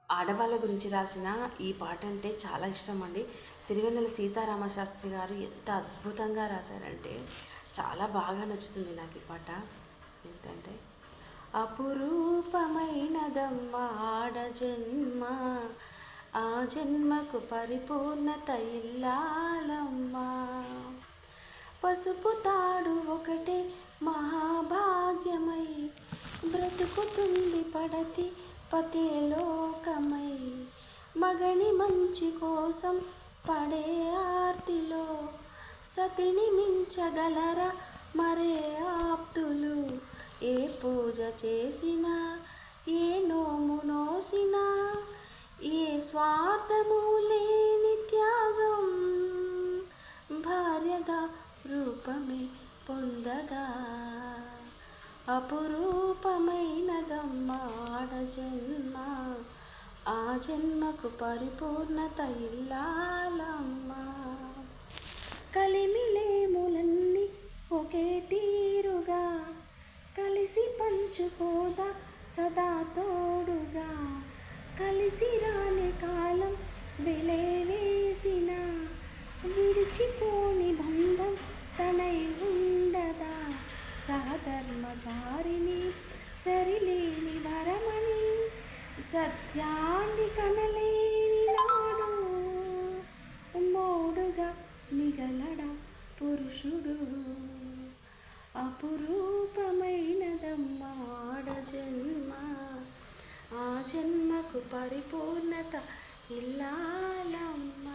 ఆడవాళ్ళ గురించి రాసిన ఈ పాట అంటే చాలా ఇష్టం అండి. సిరివెన్నెల సీతారామశాస్త్రి గారు ఎంత అద్భుతంగా రాశారంటే చాలా బాగా నచ్చుతుంది నాకు ఈ పాట. ఏంటంటే అపురూపమైనదమ్మ ఆడ జన్మ, ఆ జన్మకు పరిపూర్ణత ఇల్లాలమ్మ, పసుపు తాడు ఒకటే మహాభాగ్యమై బ్రతుకుతుంది పడతి పతే లోకమై, మగని మంచి కోసం పడే ఆర్తిలో సతిని మించగలరా మరే ఆప్తులు, ఏ పూజ చేసినా ఏ నోము నోసినా ఏ స్వార్థము లేని త్యాగం, భార్యగా రూపమే పొందగా అపురూపమైనదమ్మ ఆడ జన్మ, ఆ జన్మకు పరిపూర్ణత ఇల్లాలమ్మ, కలిమిలేములన్నీ ఒకే తీరుగా కలిసి పంచుకోదా సదా తోడుగా, కలిసి రాని కాలం వెలేవేసిన విడిచిపోని బంధం తనై ఉండదా, సహధర్మచారిని సరిలేని వరమని సత్యాన్ని కనలేని నాడు మోడుగా మిగలడా పురుషుడు, అపురూపమైనదమ్మ ఆడ జన్మ, ఆ జన్మకు పరిపూర్ణత ఇల్లాలమ్మ.